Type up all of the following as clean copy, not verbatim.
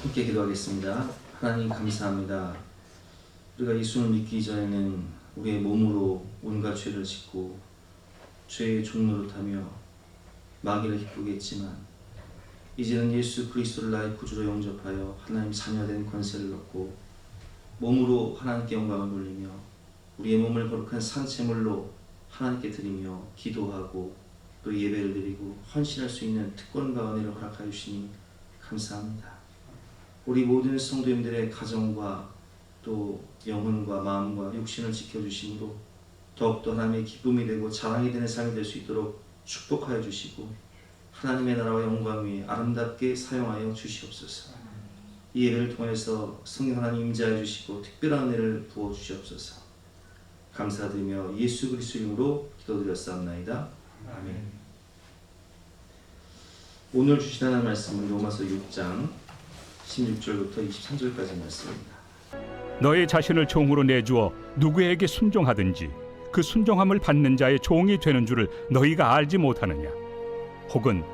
함께 기도하겠습니다. 하나님 감사합니다. 우리가 예수를 믿기 전에는 우리의 몸으로 온갖 죄를 짓고 죄의 종노릇하며 마귀를 기쁘게 했지만 이제는 예수 그리스도를 나의 구주로 영접하여 하나님 자녀된 권세를 얻고 몸으로 하나님께 영광을 돌리며 우리의 몸을 거룩한 산채물로 하나님께 드리며 기도하고 또 예배를 드리고 헌신할 수 있는 특권과 은혜를 허락하여 주시니 감사합니다. 우리 모든 성도님들의 가정과 또 영혼과 마음과 육신을 지켜주심으로 더욱더 하나님의 기쁨이 되고 자랑이 되는 삶이 될 수 있도록 축복하여 주시고 하나님의 나라와 영광 위에 아름답게 사용하여 주시옵소서. 이 예배를 통해서 성령 하나님 임재하여 주시고 특별한 은혜를 부어 주시옵소서. 감사드리며 예수 그리스도 이름으로 기도드렸사옵나이다. 아멘. 오늘 주신 하나님 말씀은 로마서 6장 16절부터 23절까지 말씀입니다. 너희 자신을 종으로 내주어 누구에게 순종하든지 그 순종함을 받는 자의 종이 되는 줄을 너희가 알지 못하느냐? 혹은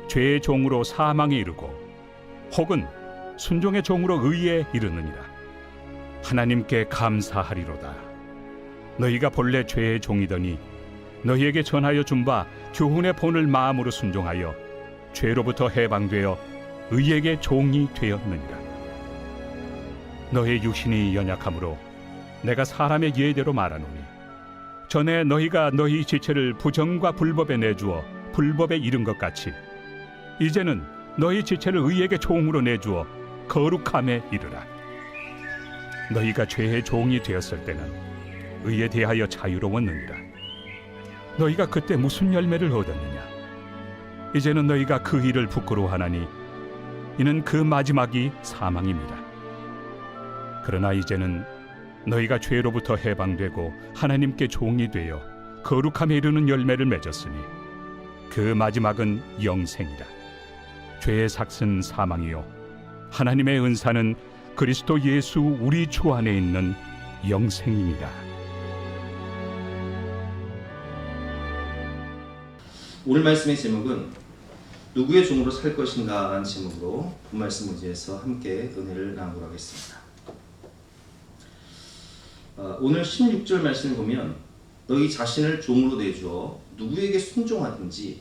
죄의 종으로 사망에 이르고 혹은 순종의 종으로 의에 이르느니라. 하나님께 감사하리로다. 너희가 본래 죄의 종이더니 너희에게 전하여 준 바 교훈의 본을 마음으로 순종하여 죄로부터 해방되어 의에게 종이 되었느니라. 너희 육신이 연약함으로 내가 사람의 예대로 말하노니 전에 너희가 너희 지체를 부정과 불법에 내주어 불법에 이른 것 같이 이제는 너희 지체를 의에게 종으로 내주어 거룩함에 이르라. 너희가 죄의 종이 되었을 때는 의에 대하여 자유로웠느니라. 너희가 그때 무슨 열매를 얻었느냐? 이제는 너희가 그 일을 부끄러워하나니 이는 그 마지막이 사망입니다. 그러나 이제는 너희가 죄로부터 해방되고 하나님께 종이 되어 거룩함에 이르는 열매를 맺었으니 그 마지막은 영생이라. 죄의 삭은 사망이요 하나님의 은사는 그리스도 예수 우리 주 안에 있는 영생입니다. 오늘 말씀의 제목은 누구의 종으로 살 것인가 라는 제목으로 본 말씀 의지해서 함께 은혜를 나누도록 하겠습니다. 오늘 16절 말씀을 보면 너희 자신을 종으로 내주어 누구에게 순종하든지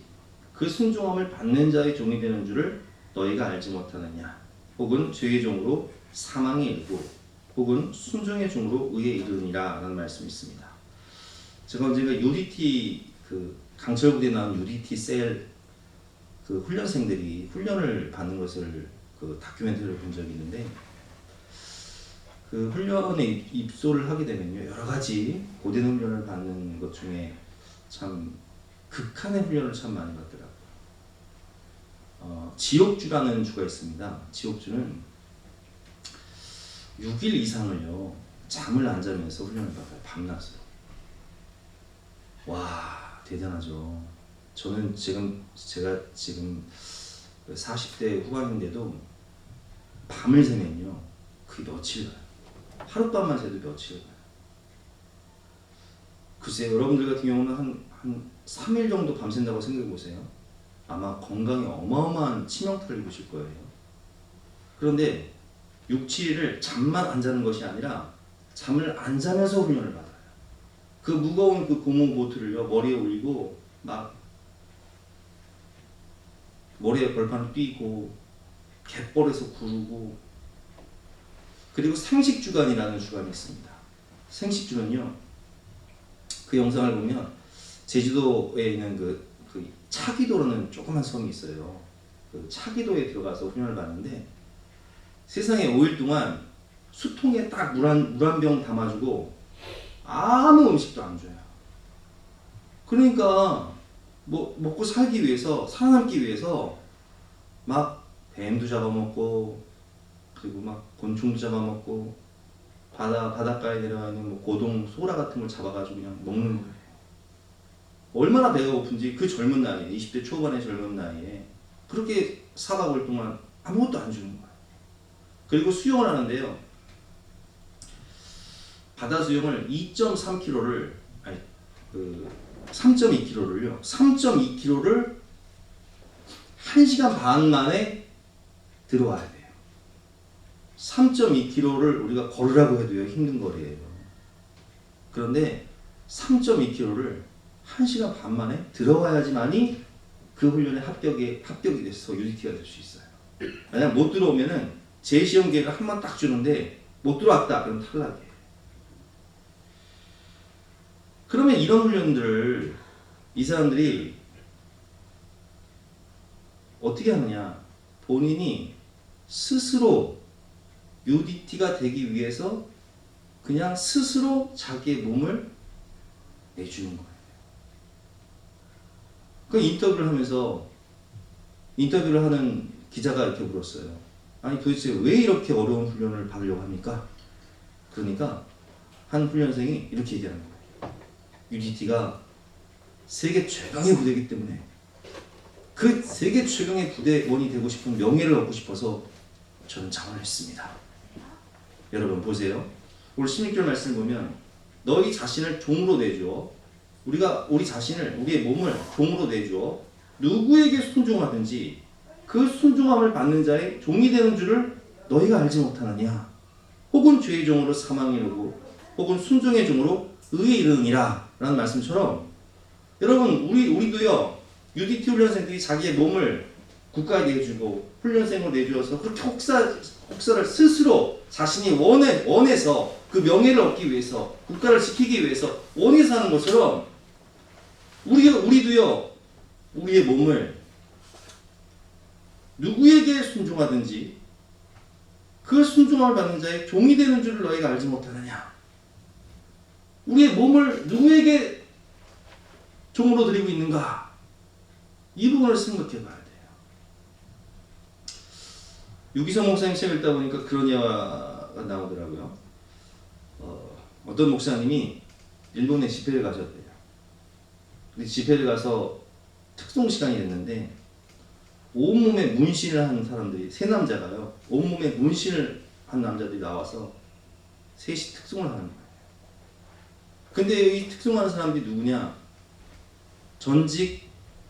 그 순종함을 받는 자의 종이 되는 줄을 너희가 알지 못하느냐? 혹은 죄의 종으로 사망에 이르고 혹은 순종의 종으로 의에 이르느니라 라는 말씀이 있습니다. 제가 언젠가 UDT 강철 부대에 나온 UDT 셀 훈련생들이 훈련을 받는 것을 다큐멘터리를 본 적이 있는데 그 훈련에 입소를 하게 되면요 여러 가지 고된 훈련을 받는 것 중에 참 극한의 훈련을 참 많이 받더라고요. 지옥주라는 주가 있습니다. 지옥주는 6일 이상을요 잠을 안 자면서 훈련을 받아요. 밤낮으로. 와 대단하죠. 저는 제가 지금 40대 후반인데도 밤을 새면요 그게 며칠 가요. 하룻밤만 새도 며칠 가요. 글쎄 여러분들 같은 경우는 한 3일 정도 밤샌다고 생각해 보세요. 아마 건강에 어마어마한 치명타를 입으실 거예요. 그런데 6, 7일을 잠만 안 자는 것이 아니라 잠을 안 자면서 훈련을 받아요. 그 무거운 그 고무 보트를요 머리에 올리고 막 머리에 벌판을 띄고 갯벌에서 구르고 그리고 생식주간이라는 주간이 있습니다. 생식주는요 그 영상을 보면 제주도에 있는 그 차기도라는 조그만 섬이 있어요. 그 차기도에 들어가서 훈련을 받는데 세상에 5일 동안 수통에 딱 물 한 병 담아주고 아무 음식도 안 줘요. 그러니까 먹고 살기 위해서 살아남기 위해서 막 뱀도 잡아먹고 그리고 막 곤충도 잡아먹고 바닷가에 내려와 있는 고동 소라 같은 걸 잡아가지고 그냥 먹는 거예요. 얼마나 배가 고픈지 그 젊은 나이에 20대 초반의 젊은 나이에 그렇게 4박 5일 동안 아무것도 안 주는 거예요. 그리고 수영을 하는데요 바다 수영을 2.3km를 3.2km를요 3.2km를 1시간 반 만에 들어와야 돼요. 3.2km를 우리가 걸으라고 해도요 힘든 거리예요. 그런데 3.2km를 1시간 반 만에 들어가야지만이 그 훈련에 합격이 돼서 UDT가 될 수 있어요. 만약 못 들어오면은 재시험 기회를 한 번 딱 주는데 못 들어왔다 그럼 탈락이에요. 그러면 이런 훈련들을 이 사람들이 어떻게 하느냐? 본인이 스스로 UDT가 되기 위해서 그냥 스스로 자기의 몸을 내주는 거예요. 그 인터뷰를 하면서 인터뷰를 하는 기자가 이렇게 물었어요. 아니 도대체 왜 이렇게 어려운 훈련을 받으려고 합니까? 그러니까 한 훈련생이 이렇게 얘기하는 거예요. UDT가 세계 최강의 부대이기 때문에 그 세계 최강의 부대원이 되고 싶은 명예를 얻고 싶어서 저는 자원했습니다. 여러분 보세요. 오늘 16절 말씀을 보면 너희 자신을 종으로 내주어 우리 자신을 우리의 몸을 종으로 내주어 누구에게 순종하든지 그 순종함을 받는 자의 종이 되는 줄을 너희가 알지 못하느냐? 혹은 죄의 종으로 사망에 이르고 혹은 순종의 종으로 의에 이르느니라 라는 말씀처럼 여러분 우리도요 UDT 훈련생들이 자기의 몸을 국가에 내주고 훈련생으로 내주어서 그렇게 혹사를 스스로 자신이 원해서 그 명예를 얻기 위해서 국가를 지키기 위해서 원해서 하는 것처럼 우리도요 우리의 몸을 누구에게 순종하든지 그 순종을 받는 자의 종이 되는 줄을 너희가 알지 못하느냐? 우리의 몸을 누구에게 종으로 드리고 있는가? 이 부분을 생각해 봐야 돼요. 유기성 목사님 책을 읽다 보니까 그런 이야기가 나오더라고요. 어떤 목사님이 일본에 집회를 가셨대요. 근데 집회를 가서 특송 시간이 됐는데 온몸에 문신을 한 사람들이 세 남자가요. 온몸에 문신을 한 남자들이 나와서 셋이 특송을 하는 거예요. 근데 이 특송하는 사람들이 누구냐? 전직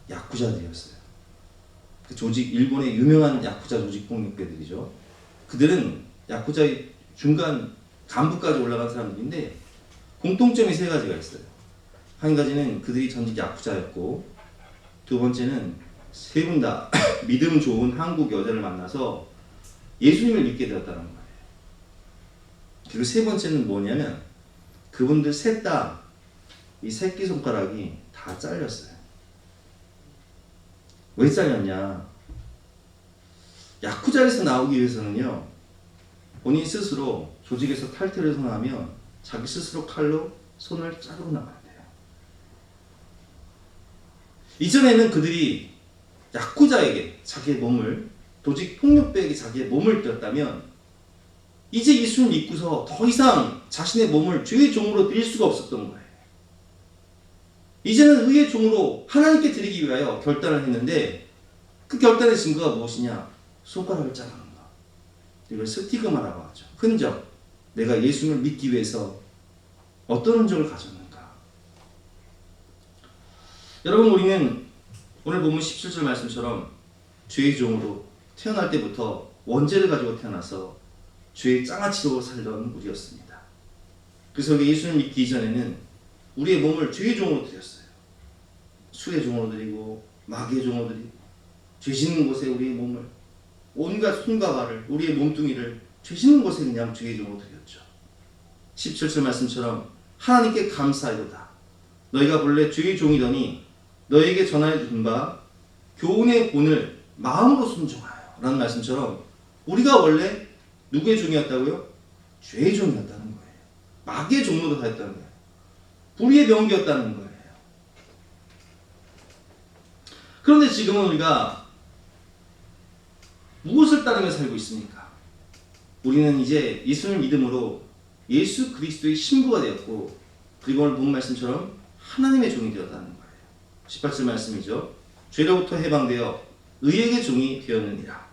야쿠자들이었어요. 그 조직 일본의 유명한 야쿠자 조직 폭력배들이죠. 그들은 야쿠자의 중간 간부까지 올라간 사람들인데 공통점이 세 가지가 있어요. 한 가지는 그들이 전직 야쿠자였고 두 번째는 세 분 다 믿음 좋은 한국 여자를 만나서 예수님을 믿게 되었다는 거예요. 그리고 세 번째는 뭐냐면 그분들 셋 다 이 새끼손가락이 다 잘렸어요. 왜 잘렸냐? 야쿠자에서 나오기 위해서는요 본인 스스로 조직에서 탈퇴를 선언하면 자기 스스로 칼로 손을 자르고 나가야 돼요. 이전에는 그들이 야쿠자에게 자기의 몸을 조직 폭력배에게 자기의 몸을 드렸다면 이제 예수를 믿고서 더 이상 자신의 몸을 죄의 종으로 드릴 수가 없었던 거예요. 이제는 의의 종으로 하나님께 드리기 위하여 결단을 했는데 그 결단의 증거가 무엇이냐? 손가락을 자르는 것. 이걸 스티그마라고 하죠. 흔적. 내가 예수를 믿기 위해서 어떤 흔적을 가졌는가? 여러분 우리는 오늘 본문 17절 말씀처럼 죄의 종으로 태어날 때부터 원죄를 가지고 태어나서 죄의 장아찌로 살던 우리였습니다. 그래서 우리 예수를 믿기 이전에는 우리의 몸을 죄의 종으로 드렸어요. 수의 종으로 드리고 마귀의 종으로 드리고 죄 짓는 곳에 우리의 몸을 온갖 손과 발을 우리의 몸뚱이를 죄 짓는 곳에 그냥 죄의 종으로 드렸죠. 17절 말씀처럼 하나님께 감사하도다. 너희가 본래 죄의 종이더니 너에게 전하여 준 바 교훈의 본을 마음으로 순종하여 라는 말씀처럼 우리가 원래 누구의 종이었다고요? 죄의 종이었다는 거예요. 마귀의 종로도 다 했다는 거예요. 불의의 병기였다는 거예요. 그런데 지금은 우리가 무엇을 따르며 살고 있습니까? 우리는 이제 예수를 믿음으로 예수 그리스도의 신부가 되었고 그리고 오늘 본 말씀처럼 하나님의 종이 되었다는 거예요. 18절 말씀이죠. 죄로부터 해방되어 의에게 종이 되었느니라.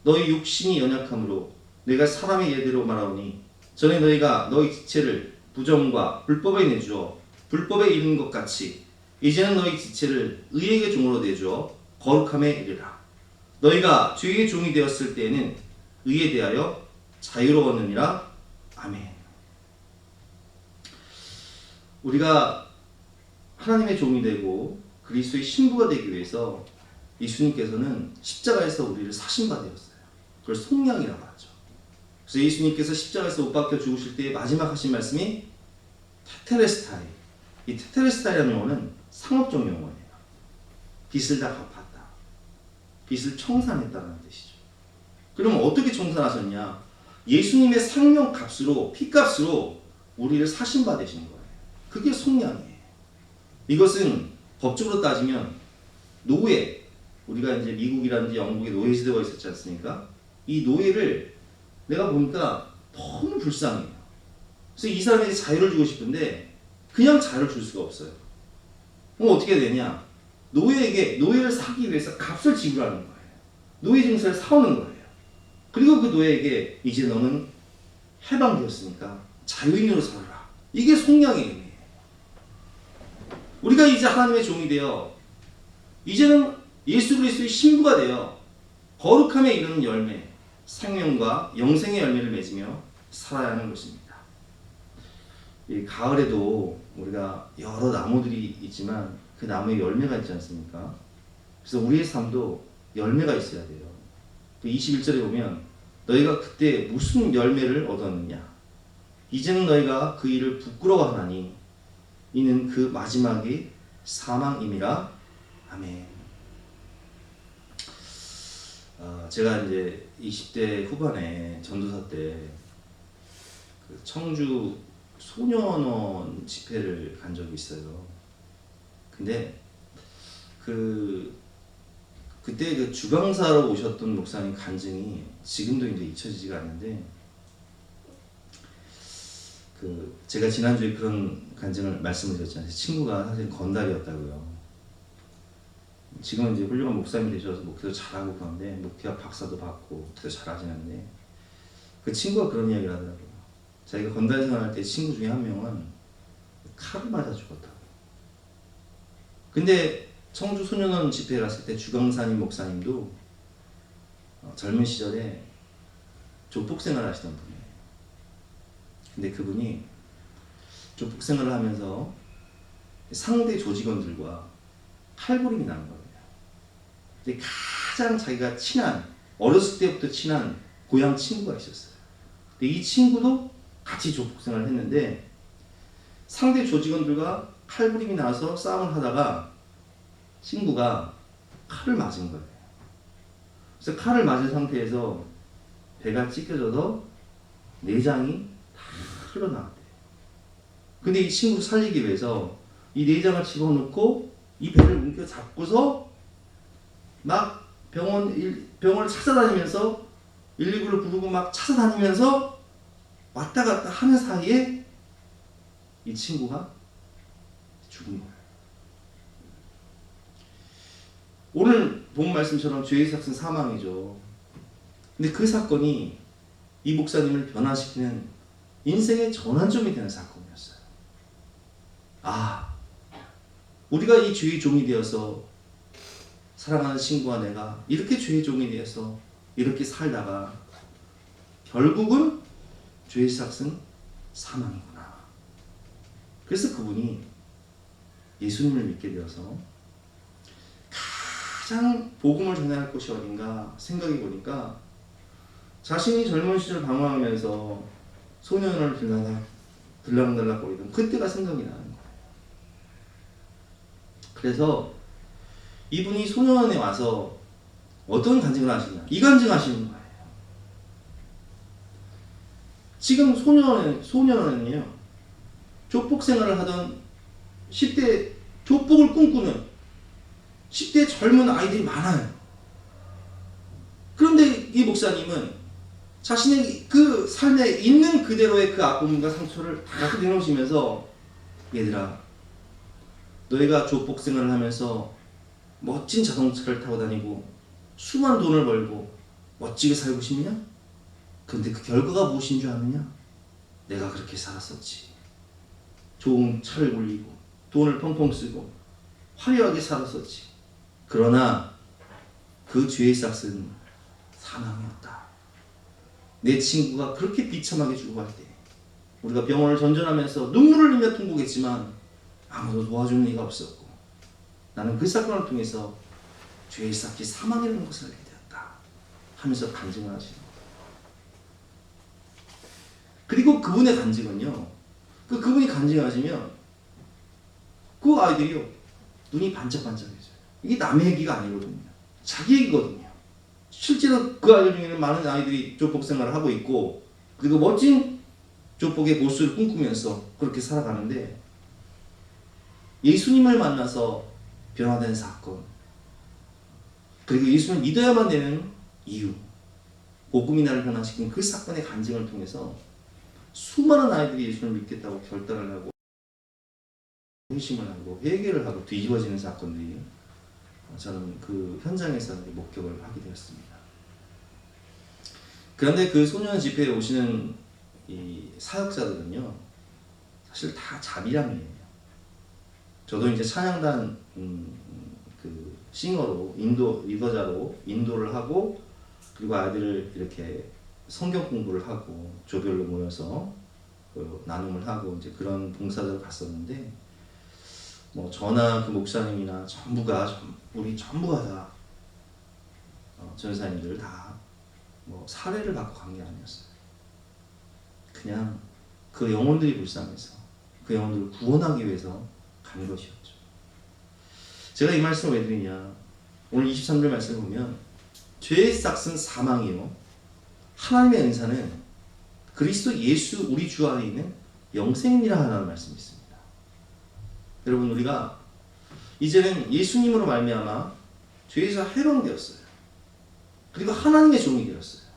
너희 육신이 연약함으로 내가 사람의 예대로 말하오니 전에 너희가 너희 지체를 부정과 불법에 내주어 불법에 이르는 것 같이 이제는 너희 지체를 의에게 종으로 내주어 거룩함에 이르라. 너희가 죄의 종이 되었을 때에는 의에 대하여 자유로웠느니라. 아멘. 우리가 하나님의 종이 되고 그리스도의 신부가 되기 위해서 예수님께서는 십자가에서 우리를 사신 바 되었어요. 그걸 속량이라고 하죠. 그래서 예수님께서 십자가에서 못 박혀 죽으실 때 마지막 하신 말씀이 테텔레스타이. 이 테텔레스타이라는 용어는 상업적 용어예요. 빚을 다 갚았다. 빚을 청산했다는 뜻이죠. 그러면 어떻게 청산하셨냐? 예수님의 생명값으로, 피값으로 우리를 사신 바 되신 거예요. 그게 속량이에요. 이것은 법적으로 따지면 노예, 우리가 이제 미국이라든지 영국에 노예 시대가 있었지 않습니까? 이 노예를 내가 보니까 너무 불쌍해요. 그래서 이 사람에게 자유를 주고 싶은데 그냥 자유를 줄 수가 없어요. 그럼 어떻게 되냐? 노예를 사기 위해서 값을 지불하는 거예요. 노예 증서를 사오는 거예요. 그리고 그 노예에게 이제 너는 해방되었으니까 자유인으로 살아라. 이게 속량의 의미예요. 우리가 이제 하나님의 종이 되어 이제는 예수 그리스도의 신부가 되어 거룩함에 이르는 열매, 생명과 영생의 열매를 맺으며 살아야 하는 것입니다. 이 가을에도 우리가 여러 나무들이 있지만 그 나무에 열매가 있지 않습니까? 그래서 우리의 삶도 열매가 있어야 돼요. 21절에 보면 너희가 그때 무슨 열매를 얻었느냐? 이제는 너희가 그 일을 부끄러워하나니 이는 그 마지막이 사망임이라. 아멘. 제가 이제 20대 후반에 전도사 때 그 청주 소년원 집회를 간 적이 있어요. 근데 그때 그 주강사로 오셨던 목사님 간증이 지금도 이제 잊혀지지가 않는데, 제가 지난주에 그런 간증을 말씀을 드렸잖아요. 친구가 사실 건달이었다고요. 지금은 이제 훌륭한 목사님이 되셔서 목회도 잘하고 그런데 목회학 박사도 받고 목회도 잘하시는데, 그 친구가 그런 이야기를 하더라고요. 자기가 건달 생활할 때 친구 중에 한 명은 칼을 맞아 죽었다고. 근데 청주 소년원 집회에 갔을 때 주강사님 목사님도 젊은 시절에 조폭 생활을 하시던 분이에요. 근데 그분이 조폭 생활을 하면서 상대 조직원들과 칼부림이 나는 거예요. 근데 가장 자기가 친한, 어렸을 때부터 친한 고향 친구가 있었어요. 근데 이 친구도 같이 조폭 생활을 했는데 상대 조직원들과 칼부림이 나서 싸움을 하다가 친구가 칼을 맞은 거예요. 그래서 칼을 맞은 상태에서 배가 찢겨져서 내장이 다 흘러나왔대요. 근데 이 친구를 살리기 위해서 이 내장을 집어넣고 이 배를 움켜 잡고서 막 병원을 찾아다니면서 119를 부르고 막 찾아다니면서 왔다 갔다 하는 사이에 이 친구가 죽은 거예요. 오늘 본 말씀처럼 죄의 삭은 사망이죠. 근데 그 사건이 이 목사님을 변화시키는 인생의 전환점이 되는 사건이었어요. 우리가 이 죄의 종이 되어서 사랑하는 친구와 내가 이렇게 죄의 종이 되어서 이렇게 살다가 결국은 죄의 삭은 사망이구나. 그래서 그분이 예수님을 믿게 되어서 가장 복음을 전해야 할 곳이 어딘가 생각해 보니까 자신이 젊은 시절 방황하면서 소년을 들락날락거리던 그때가 생각이 나는 거예요. 그래서 이분이 소년원에 와서 어떤 간증을 하시냐, 이 간증 하시는 거예요. 지금 소년원은요, 조폭 생활을 하던 10대 조폭을 꿈꾸는 10대 젊은 아이들이 많아요. 그런데 이 목사님은 자신의 그 삶에 있는 그대로의 그 아픔과 상처를 다 내놓으시면서, 얘들아, 너희가 조폭 생활을 하면서 멋진 자동차를 타고 다니고 수많은 돈을 벌고 멋지게 살고 싶냐? 근데 그 결과가 무엇인 줄 아느냐? 내가 그렇게 살았었지. 좋은 차를 굴리고 돈을 펑펑 쓰고 화려하게 살았었지. 그러나 그 죄의 삭은 사망이었다. 내 친구가 그렇게 비참하게 죽어갈 때 우리가 병원을 전전하면서 눈물을 흘리며 통곡했지만 아무도 도와주는 이가 없었고 나는 그 사건을 통해서 죄의 삭히 사망이라는 것을 알게 되었다 하면서 간증을 하시는 거예요. 그리고 그분의 간증은요, 그분이 간증하시면 그 아이들이요 눈이 반짝반짝해져요. 이게 남의 얘기가 아니거든요. 자기 얘기거든요. 실제로 그 아이들 중에는 많은 아이들이 족복 생활을 하고 있고 그리고 멋진 족복의 모습을 꿈꾸면서 그렇게 살아가는데 예수님을 만나서 변화된 사건 그리고 예수님을 믿어야만 되는 이유 복음이 나를 변화시킨 그 사건의 간증을 통해서 수많은 아이들이 예수님을 믿겠다고 결단을 하고 회심을 하고 회개를 하고 뒤집어지는 사건들이 저는 그 현장에서 목격을 하게 되었습니다. 그런데 그 소년 집회에 오시는 이 사역자들은요 사실 다 자비량이에요. 저도 이제 찬양단 그 싱어로 인도 리더자로 인도를 하고 그리고 아이들을 이렇게 성경 공부를 하고 조별로 모여서 나눔을 하고 이제 그런 봉사들을 갔었는데 뭐 저나 그 목사님이나 우리 전부가 다 전사님들 다 뭐 사례를 받고 간 게 아니었어요. 그냥 그 영혼들이 불쌍해서 그 영혼들을 구원하기 위해서 간 것이었죠. 제가 이 말씀을 왜 드리냐, 오늘 23절 말씀을 보면 죄의 싹은 사망이요 하나님의 은사는 그리스도 예수 우리 주 안에 있는 영생이라 하는 말씀이 있습니다. 여러분 우리가 이제는 예수님으로 말미암아 죄에서 해방되었어요. 그리고 하나님의 종이 되었어요.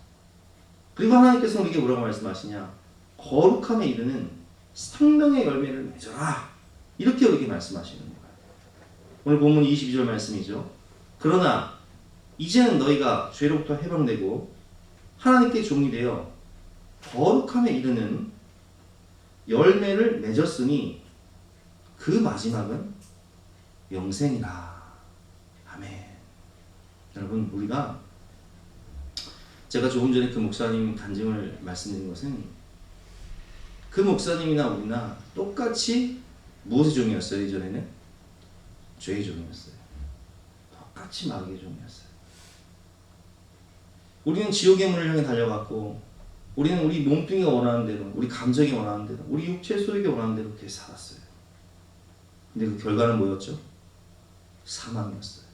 그리고 하나님께서 우리에게 뭐라고 말씀하시냐, 거룩함에 이르는 생명의 열매를 맺어라 이렇게 우리에게 말씀하시는 거예요. 오늘 본문 22절 말씀이죠. 그러나 이제는 너희가 죄로부터 해방되고 하나님께 종이 되어 거룩함에 이르는 열매를 맺었으니 그 마지막은 영생이라. 아멘. 여러분 우리가 제가 조금 전에 그 목사님 간증을 말씀드린 것은 그 목사님이나 우리나 똑같이 무엇의 종이었어요? 이전에는 죄의 종이었어요. 똑같이 마귀의 종이었어요. 우리는 지옥의 문을 향해 달려갔고 우리는 우리 몸뚱이가 원하는 대로, 우리 감정이 원하는 대로, 우리 육체 소욕이 원하는 대로 그렇게 살았어요. 근데 그 결과는 뭐였죠? 사망이었어요.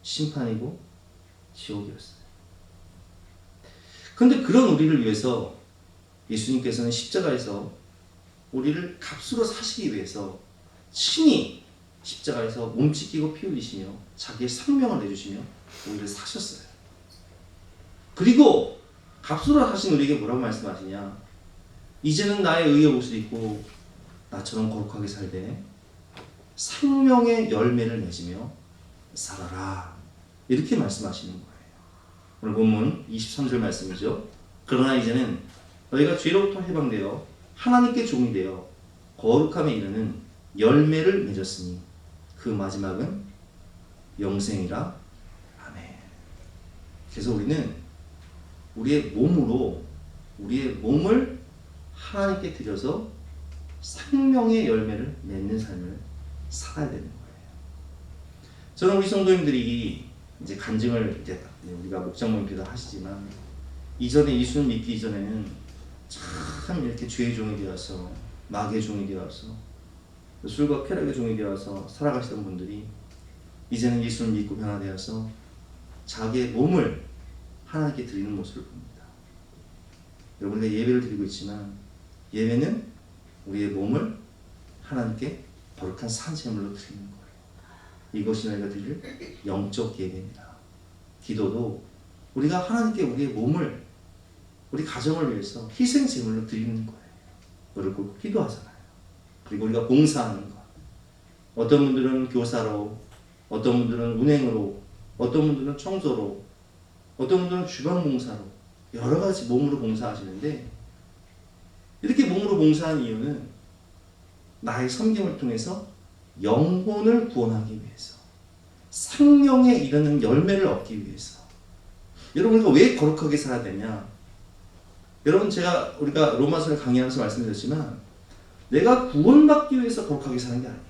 심판이고 지옥이었어요. 그런데 그런 우리를 위해서 예수님께서는 십자가에서 우리를 값으로 사시기 위해서 친히 십자가에서 몸 찢기고 피 흘리시며 자기의 생명을 내주시며 우리를 사셨어요. 그리고 값으로 사신 우리에게 뭐라고 말씀하시냐, 이제는 나의 의의 옷을 입고 나처럼 거룩하게 살되 생명의 열매를 맺으며 살아라 이렇게 말씀하시는 거예요. 오늘 본문 23절 말씀이죠. 그러나 이제는 너희가 죄로부터 해방되어 하나님께 종이 되어 거룩함에 이르는 열매를 맺었으니 그 마지막은 영생이라. 아멘. 그래서 우리는 우리의 몸을 하나님께 드려서 생명의 열매를 맺는 삶을 살아야 되는 거예요. 저는 우리 성도님들이 이제 간증을 이제 우리가 목장 모임기도 하시지만 이전에 예수를 믿기 이전에는 참 이렇게 죄의 종이 되어서 마귀의 종이 되어서 술과 쾌락의 종이 되어서 살아가시던 분들이 이제는 예수를 믿고 변화되어서 자기의 몸을 하나님께 드리는 모습을 봅니다. 여러분 우리가 예배를 드리고 있지만 예배는 우리의 몸을 하나님께 거룩한 산제물로 드리는 거예요. 이것이 너희가 드릴 영적 예배입니다. 기도도 우리가 하나님께 우리의 몸을 우리 가정을 위해서 희생 제물로 드리는 거예요. 너를 꼭 기도하잖아요. 그리고 우리가 봉사하는 것. 어떤 분들은 교사로, 어떤 분들은 운행으로, 어떤 분들은 청소로, 어떤 분들은 주방 봉사로 여러 가지 몸으로 봉사하시는데 이렇게 몸으로 봉사하는 이유는 나의 섬김을 통해서 영혼을 구원하기 위해서, 생명에 이르는 열매를 얻기 위해서. 여러분 우리가 왜 거룩하게 살아야 되냐? 여러분 우리가 로마서를 강의하면서 말씀드렸지만 내가 구원받기 위해서 거룩하게 사는 게 아니에요.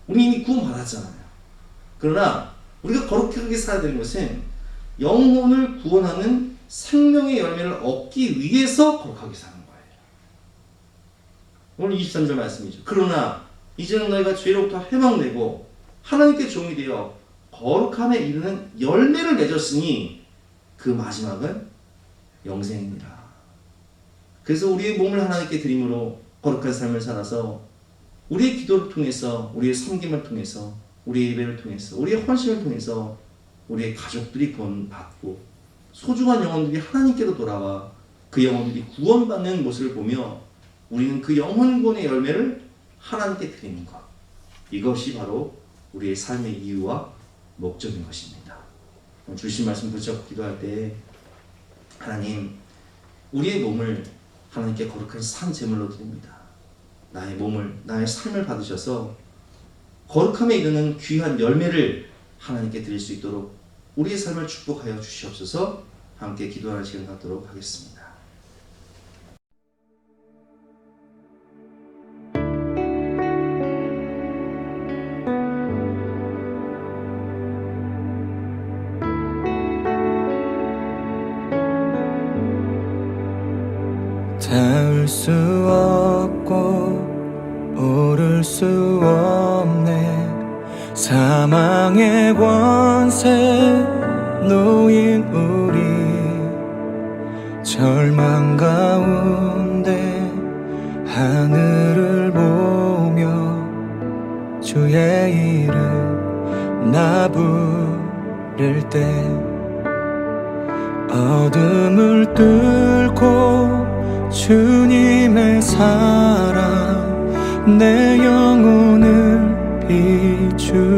우리 이미 구원받았잖아요. 그러나 우리가 거룩하게 살아야 되는 것은 영혼을 구원하는 생명의 열매를 얻기 위해서 거룩하게 사는 거예요. 오늘 23절 말씀이죠. 그러나 이제는 너희가 죄로부터 해방되고 하나님께 종이 되어 거룩함에 이르는 열매를 맺었으니 그 마지막은 영생입니다. 그래서 우리의 몸을 하나님께 드림으로 거룩한 삶을 살아서 우리의 기도를 통해서, 우리의 섬김을 통해서, 우리의 예배를 통해서, 우리의 헌신을 통해서 우리의 가족들이 구원받고 소중한 영혼들이 하나님께로 돌아와 그 영혼들이 구원받는 모습을 보며 우리는 그 영혼 구원의 열매를 하나님께 드리는 것, 이것이 바로 우리의 삶의 이유와 목적인 것입니다. 주신 말씀 붙잡고 기도할 때 하나님, 우리의 몸을 하나님께 거룩한 산 제물로 드립니다. 나의 몸을, 나의 삶을 받으셔서 거룩함에 이르는 귀한 열매를 하나님께 드릴 수 있도록 우리의 삶을 축복하여 주시옵소서. 함께 기도하는 시간 갖도록 하겠습니다. 닿을 수 없고 오를 수 없네. 사망의 권세 놓인 우리 절망 가운데 하늘을 보며 주의 이름 나 부를 때 어둠을 뚫고 주님의 사랑 내 영혼을 비추시네.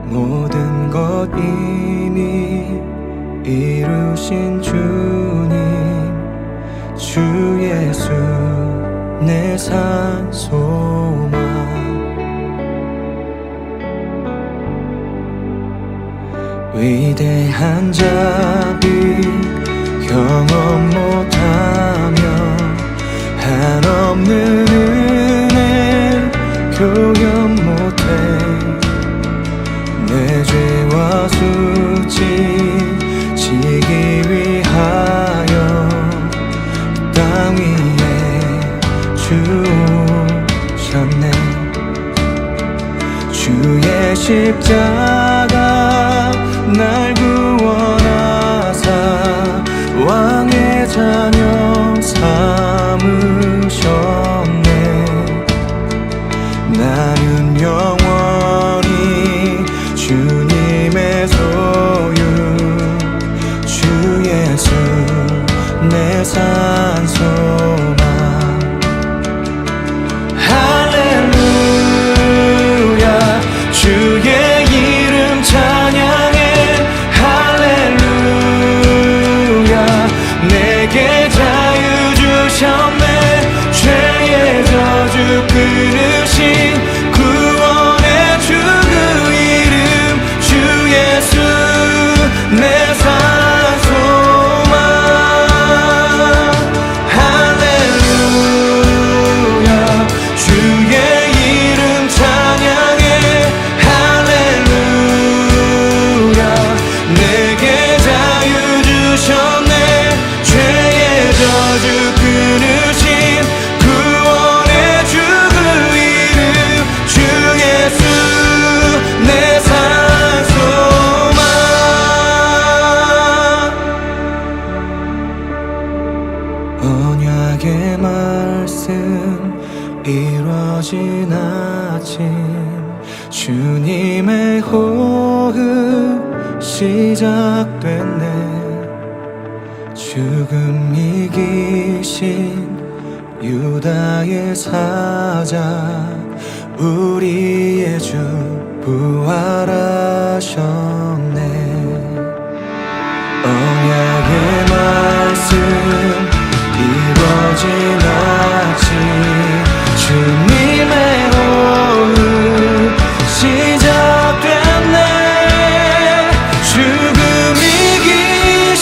모든 것 이미 이루신 주님 주 예수 내 산 소망. 위대한 자비 경험 못하며 한없는 은혜 표현 못해. 내 죄와 수치 지기 위하여 땅 위에 주셨네. 주의 십자가 날 구원하사 왕의 자녀 삼으셨네. 나는 영원히 주님의 소유 주 예수 내 산 소망. 할렐루야 주의 이름 찬양해. 할렐루야 내게 자유 주셨네. 죄의 저주 끊으신 구원의 주 그 이름 주 예수 내 산 소망. 할렐루야 주의 이름 찬양해. 할렐루야 내게 자유 주셨네. 죄의 저주 끊으신 구원의 주 그 이름 주 예수 내 산 소망. 언약의 말씀 이루어진 아침 주님의 호흡 시작됐네. 죽음 이기신 유다의 사자 우리의 주 부활하셨네. 언약의 말씀 이루어진 아침 주님의 호흡 시작됐네. 죽음 이기신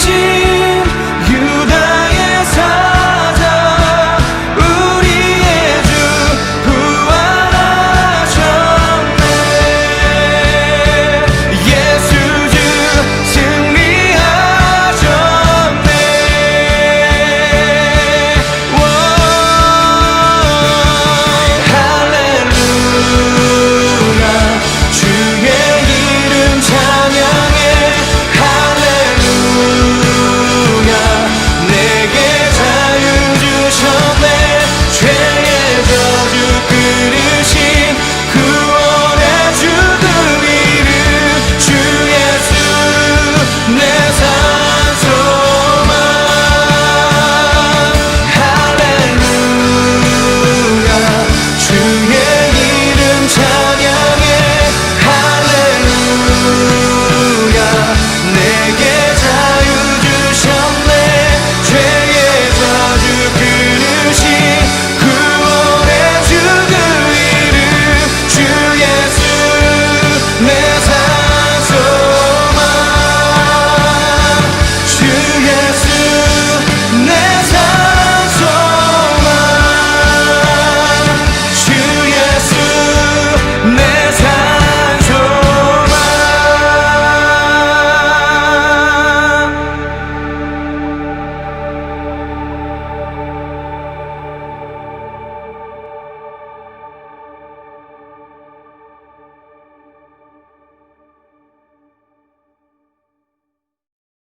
내